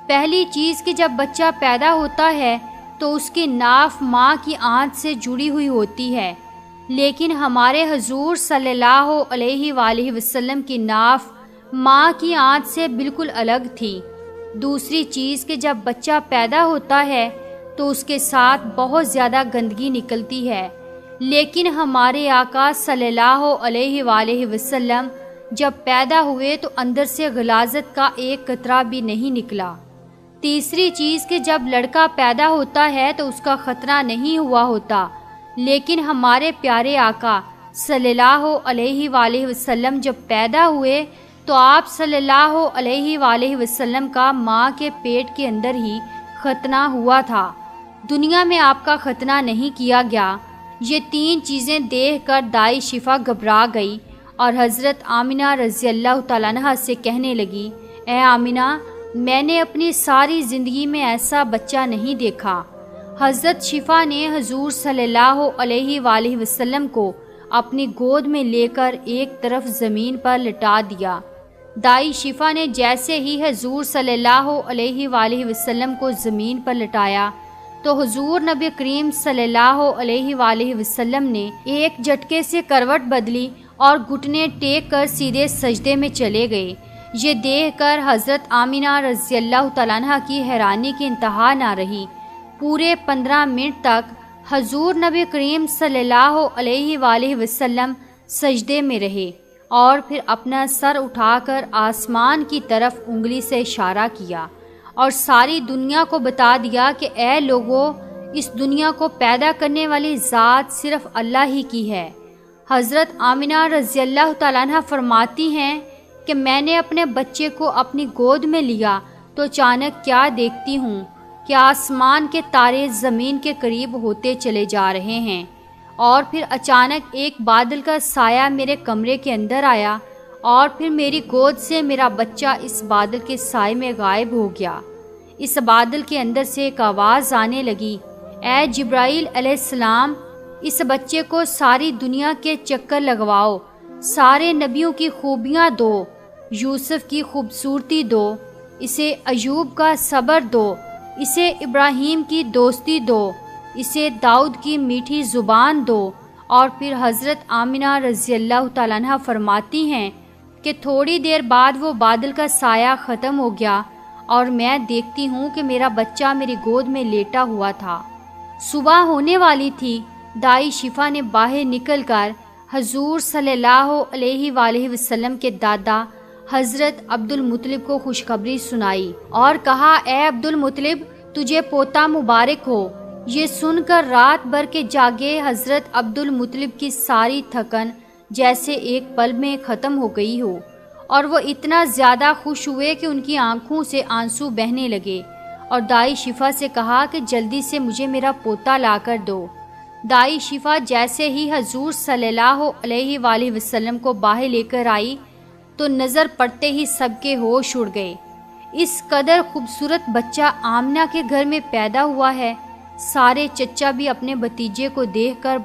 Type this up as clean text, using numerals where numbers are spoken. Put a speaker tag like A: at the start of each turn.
A: پہلی چیز کہ جب بچہ پیدا ہوتا ہے تو اس کی ناف ماں کی آنت سے جڑی ہوئی ہوتی ہے، لیکن ہمارے حضور صلی اللہ علیہ وآلہ وسلم کی ناف ماں کی آنت سے بالکل الگ تھی۔ دوسری چیز کہ جب بچہ پیدا ہوتا ہے تو اس کے ساتھ بہت زیادہ گندگی نکلتی ہے، لیکن ہمارے آقا صلی اللہ علیہ وآلہ وسلم جب پیدا ہوئے تو اندر سے غلاظت کا ایک قطرہ بھی نہیں نکلا۔ تیسری چیز کہ جب لڑکا پیدا ہوتا ہے تو اس کا خطرہ نہیں ہوا ہوتا، لیکن ہمارے پیارے آقا صلی اللہ علیہ وآلہ وسلم جب پیدا ہوئے تو آپ صلی اللہ علیہ وآلہ وسلم کا ماں کے پیٹ کے اندر ہی ختنہ ہوا تھا، دنیا میں آپ کا ختنہ نہیں کیا گیا۔ یہ تین چیزیں دیکھ کر دائی شفا گھبرا گئی اور حضرت آمنہ رضی اللہ تعالیٰ عنہا سے کہنے لگی، اے آمنہ، میں نے اپنی ساری زندگی میں ایسا بچہ نہیں دیکھا۔ حضرت شفا نے حضور صلی اللہ علیہ وآلہ وسلم کو اپنی گود میں لے کر ایک طرف زمین پر لٹا دیا۔ دائی شفا نے جیسے ہی حضور صلی اللہ علیہ وآلہ وسلم کو زمین پر لٹایا تو حضور نبی کریم صلی اللہ علیہ وآلہ وسلم نے ایک جھٹکے سے کروٹ بدلی اور گھٹنے ٹیک کر سیدھے سجدے میں چلے گئے۔ یہ دیکھ کر حضرت آمنہ رضی اللہ تعالیٰ عنہ کی حیرانی کی انتہا نہ رہی۔ پورے 15 منٹ تک حضور نبی کریم صلی اللہ علیہ وآلہ وسلم سجدے میں رہے اور پھر اپنا سر اٹھا کر آسمان کی طرف انگلی سے اشارہ کیا اور ساری دنیا کو بتا دیا کہ اے لوگو، اس دنیا کو پیدا کرنے والی ذات صرف اللہ ہی کی ہے۔ حضرت آمنہ رضی اللہ تعالیٰ عنہ فرماتی ہیں کہ میں نے اپنے بچے کو اپنی گود میں لیا تو اچانک کیا دیکھتی ہوں کہ آسمان کے تارے زمین کے قریب ہوتے چلے جا رہے ہیں، اور پھر اچانک ایک بادل کا سایہ میرے کمرے کے اندر آیا اور پھر میری گود سے میرا بچہ اس بادل کے سائے میں غائب ہو گیا۔ اس بادل کے اندر سے ایک آواز آنے لگی، اے جبرائیل علیہ السلام، اس بچے کو ساری دنیا کے چکر لگواؤ، سارے نبیوں کی خوبیاں دو، یوسف کی خوبصورتی دو، اسے ایوب کا صبر دو، اسے ابراہیم کی دوستی دو، اسے داؤد کی میٹھی زبان دو۔ اور پھر حضرت آمنہ رضی اللہ تعالیٰ عنہ فرماتی ہیں کہ تھوڑی دیر بعد وہ بادل کا سایہ ختم ہو گیا اور میں دیکھتی ہوں کہ میرا بچہ میری گود میں لیٹا ہوا تھا۔ صبح ہونے والی تھی۔ دائی شفا نے باہر نکل کر حضور صلی اللہ علیہ وآلہ وسلم کے دادا حضرت عبد المطلب کو خوشخبری سنائی اور کہا، اے عبد المطلب، تجھے پوتا مبارک ہو۔ یہ سن کر رات بھر کے جاگے حضرت عبد المطلب کی ساری تھکن جیسے ایک پل میں ختم ہو گئی ہو، اور وہ اتنا زیادہ خوش ہوئے کہ ان کی آنکھوں سے آنسو بہنے لگے، اور دائی شفا سے کہا کہ جلدی سے مجھے میرا پوتا لا کر دو۔ دائی شفا جیسے ہی حضور صلی اللہ علیہ وآلہ وسلم کو باہر لے کر آئی تو نظر پڑتے ہی سب کے ہوش اڑ گئے۔ اس قدر خوبصورت بچہ آمنہ کے گھر میں پیدا ہوا ہے۔ سارے چچا بھی اپنے بھتیجے کو دیکھ کر